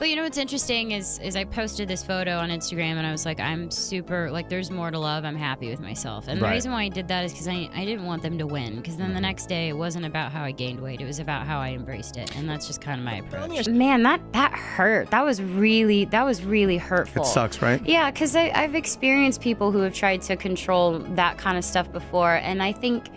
But you know what's interesting is I posted this photo on Instagram and I was like, I'm super, like, there's more to love. I'm happy with myself. And the reason why I did that is because I didn't want them to win. Because then the next day, it wasn't about how I gained weight. It was about how I embraced it. And that's just kind of my approach. Man, that hurt. That was really hurtful. It sucks, right? Yeah, because I've experienced people who have tried to control that kind of stuff before. And I think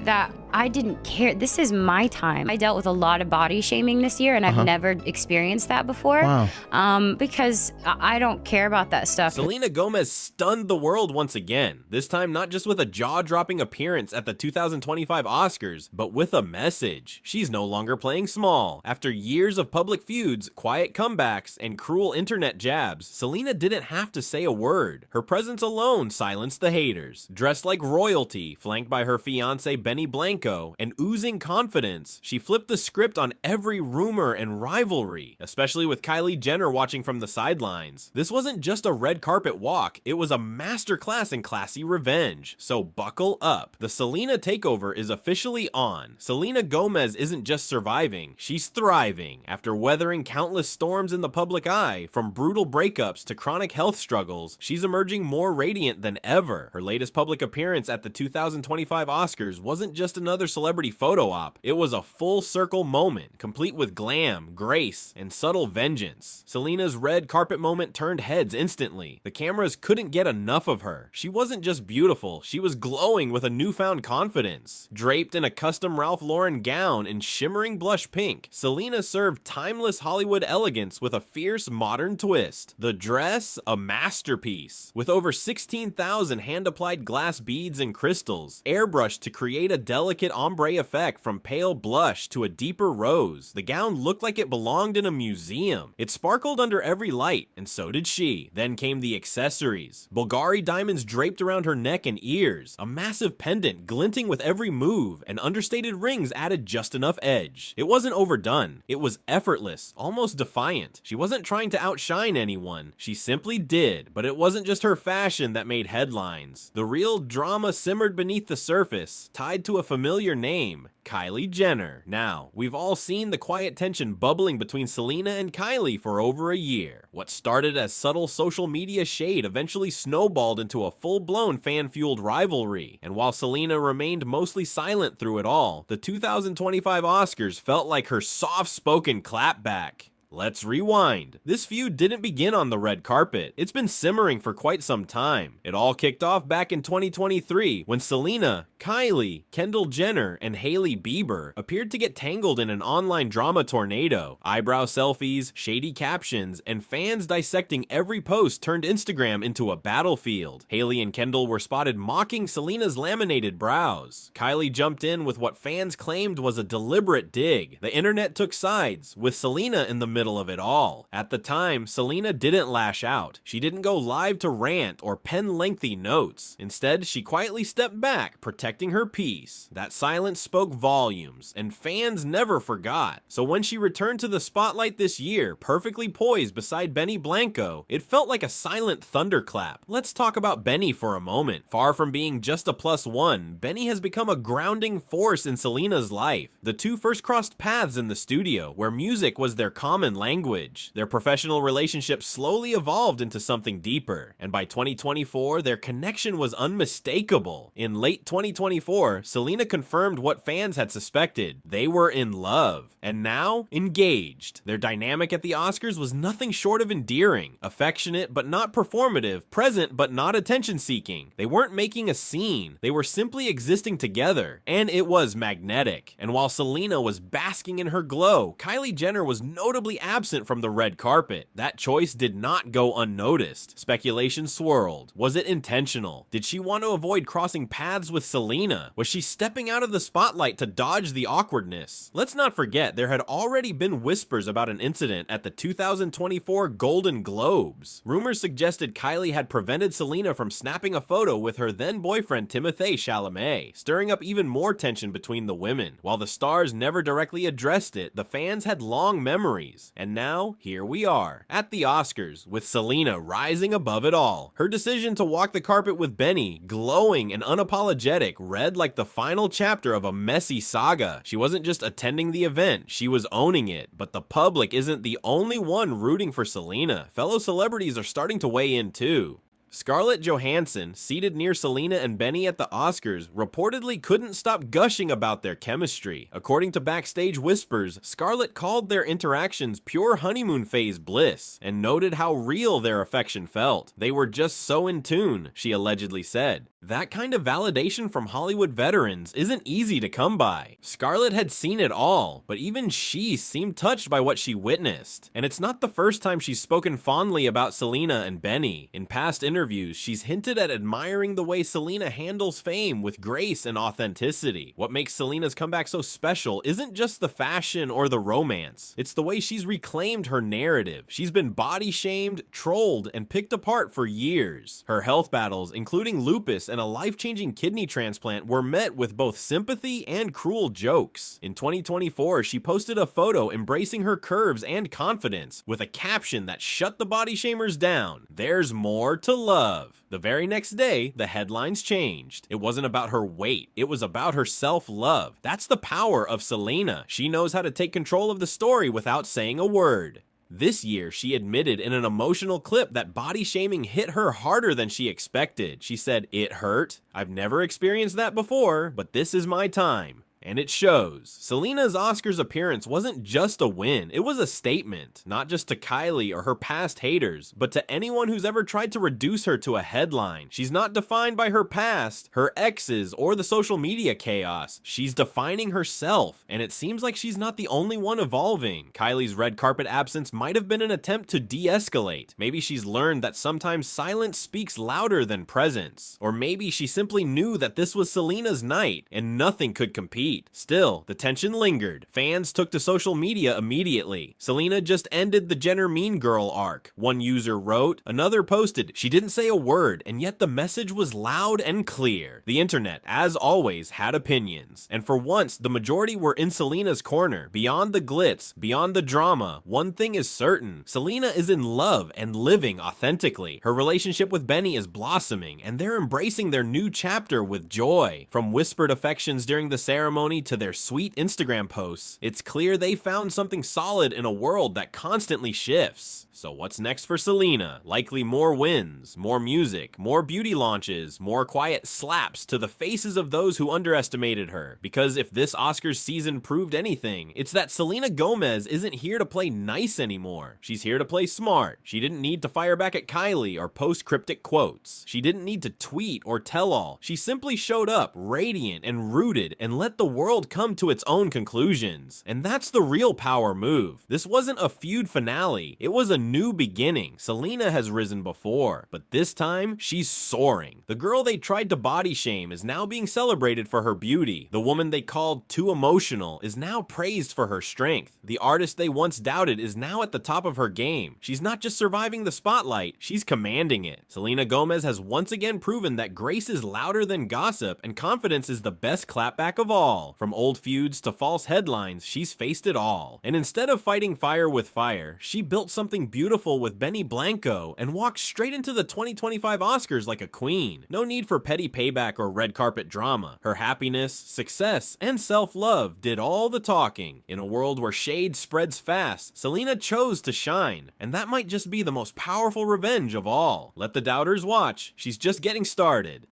that I didn't care. This is my time. I dealt with a lot of body shaming this year, and I've never experienced that before. Wow. Because I don't care about that stuff. Selena Gomez stunned the world once again, this time not just with a jaw-dropping appearance at the 2025 Oscars, but with a message. She's no longer playing small. After years of public feuds, quiet comebacks, and cruel internet jabs, Selena didn't have to say a word. Her presence alone silenced the haters. Dressed like royalty, flanked by her fiancé Benny Blanco, and oozing confidence, she flipped the script on every rumor and rivalry, especially with Kylie Jenner watching from the sidelines. This wasn't just a red carpet walk, it was a masterclass in classy revenge. So buckle up. The Selena takeover is officially on. Selena Gomez isn't just surviving, she's thriving. After weathering countless storms in the public eye, from brutal breakups to chronic health struggles, she's emerging more radiant than ever. Her latest public appearance at the 2025 Oscars wasn't just another celebrity photo op. It was a full circle moment, complete with glam, grace, and subtle vengeance. Selena's red carpet moment turned heads instantly. The cameras couldn't get enough of her. She wasn't just beautiful, she was glowing with a newfound confidence. Draped in a custom Ralph Lauren gown in shimmering blush pink, Selena served timeless Hollywood elegance with a fierce modern twist. The dress, a masterpiece, with over 16,000 hand-applied glass beads and crystals, airbrushed to create a delicate ombre effect from pale blush to a deeper rose. The gown looked like it belonged in a museum. It sparkled under every light, and so did she. Then came the accessories. Bulgari diamonds draped around her neck and ears, a massive pendant glinting with every move, and understated rings added just enough edge. It wasn't overdone. It was effortless, almost defiant. She wasn't trying to outshine anyone. She simply did, but it wasn't just her fashion that made headlines. The real drama simmered beneath the surface, tied to a familiar name, Kylie Jenner. Now, we've all seen the quiet tension bubbling between Selena and Kylie for over a year. What started as subtle social media shade eventually snowballed into a full-blown fan-fueled rivalry. And while Selena remained mostly silent through it all, the 2025 Oscars felt like her soft-spoken clapback. Let's rewind. This feud didn't begin on the red carpet. It's been simmering for quite some time. It all kicked off back in 2023 when Selena, Kylie, Kendall Jenner, and Hailey Bieber appeared to get tangled in an online drama tornado. Eyebrow selfies, shady captions, and fans dissecting every post turned Instagram into a battlefield. Hailey and Kendall were spotted mocking Selena's laminated brows. Kylie jumped in with what fans claimed was a deliberate dig. The internet took sides, with Selena in the middle of it all. At the time, Selena didn't lash out. She didn't go live to rant or pen lengthy notes. Instead, she quietly stepped back, protecting her peace. That silence spoke volumes, and fans never forgot. So when she returned to the spotlight this year, perfectly poised beside Benny Blanco, it felt like a silent thunderclap. Let's talk about Benny for a moment. Far from being just a +1, Benny has become a grounding force in Selena's life. The two first crossed paths in the studio, where music was their common language. Their professional relationship slowly evolved into something deeper, and by 2024, their connection was unmistakable. In late 2024, Selena confirmed what fans had suspected. They were in love, and now engaged. Their dynamic at the Oscars was nothing short of endearing, affectionate but not performative, present but not attention-seeking. They weren't making a scene, they were simply existing together, and it was magnetic. And while Selena was basking in her glow, Kylie Jenner was notably absent from the red carpet. That choice did not go unnoticed. Speculation swirled. Was it intentional? Did she want to avoid crossing paths with Selena? Was she stepping out of the spotlight to dodge the awkwardness? Let's not forget, there had already been whispers about an incident at the 2024 Golden Globes. Rumors suggested Kylie had prevented Selena from snapping a photo with her then-boyfriend Timothée Chalamet, stirring up even more tension between the women. While the stars never directly addressed it, the fans had long memories. years. And now, here we are, at the Oscars, with Selena rising above it all. Her decision to walk the carpet with Benny, glowing and unapologetic, read like the final chapter of a messy saga. She wasn't just attending the event, she was owning it. But the public isn't the only one rooting for Selena. Fellow celebrities are starting to weigh in too. Scarlett Johansson, seated near Selena and Benny at the Oscars, reportedly couldn't stop gushing about their chemistry. According to backstage whispers, Scarlett called their interactions pure honeymoon phase bliss, and noted how real their affection felt. They were just so in tune, she allegedly said. That kind of validation from Hollywood veterans isn't easy to come by. Scarlett had seen it all, but even she seemed touched by what she witnessed. And it's not the first time she's spoken fondly about Selena and Benny. In past interviews, she's hinted at admiring the way Selena handles fame with grace and authenticity. What makes Selena's comeback so special isn't just the fashion or the romance. It's the way she's reclaimed her narrative. She's been body shamed, trolled, and picked apart for years. Her health battles, including lupus and a life-changing kidney transplant, were met with both sympathy and cruel jokes. In 2024, she posted a photo embracing her curves and confidence with a caption that shut the body shamers down. There's more to love. The very next day, the headlines changed. It wasn't about her weight, it was about her self-love. That's the power of Selena. She knows how to take control of the story without saying a word. This year, she admitted in an emotional clip that body shaming hit her harder than she expected. She said, "It hurt. I've never experienced that before, but this is my time." And it shows. Selena's Oscars appearance wasn't just a win, it was a statement, not just to Kylie or her past haters, but to anyone who's ever tried to reduce her to a headline. She's not defined by her past, her exes, or the social media chaos. She's defining herself, and it seems like she's not the only one evolving. Kylie's red carpet absence might have been an attempt to de-escalate. Maybe she's learned that sometimes silence speaks louder than presence. Or maybe she simply knew that this was Selena's night, and nothing could compete. Still, the tension lingered. Fans took to social media immediately. Selena just ended the Jenner Mean Girl arc. One user wrote, another posted, "She didn't say a word, and yet the message was loud and clear." The internet, as always, had opinions. And for once, the majority were in Selena's corner. Beyond the glitz, beyond the drama, one thing is certain. Selena is in love and living authentically. Her relationship with Benny is blossoming, and they're embracing their new chapter with joy. From whispered affections during the ceremony to their sweet Instagram posts, it's clear they found something solid in a world that constantly shifts. So what's next for Selena? Likely more wins, more music, more beauty launches, more quiet slaps to the faces of those who underestimated her. Because if this Oscars season proved anything, it's that Selena Gomez isn't here to play nice anymore. She's here to play smart. She didn't need to fire back at Kylie or post cryptic quotes. She didn't need to tweet or tell all. She simply showed up, radiant and rooted, and let the world come to its own conclusions. And that's the real power move. This wasn't a feud finale. It was a new beginning. Selena has risen before, but this time she's soaring. The girl they tried to body shame is now being celebrated for her beauty. The woman they called too emotional is now praised for her strength. The artist they once doubted is now at the top of her game. She's not just surviving the spotlight, she's commanding it. Selena Gomez has once again proven that grace is louder than gossip and confidence is the best clapback of all. From old feuds to false headlines, she's faced it all. And instead of fighting fire with fire, she built something beautiful with Benny Blanco and walked straight into the 2025 Oscars like a queen. No need for petty payback or red carpet drama. Her happiness, success, and self-love did all the talking. In a world where shade spreads fast, Selena chose to shine, and that might just be the most powerful revenge of all. Let the doubters watch. She's just getting started.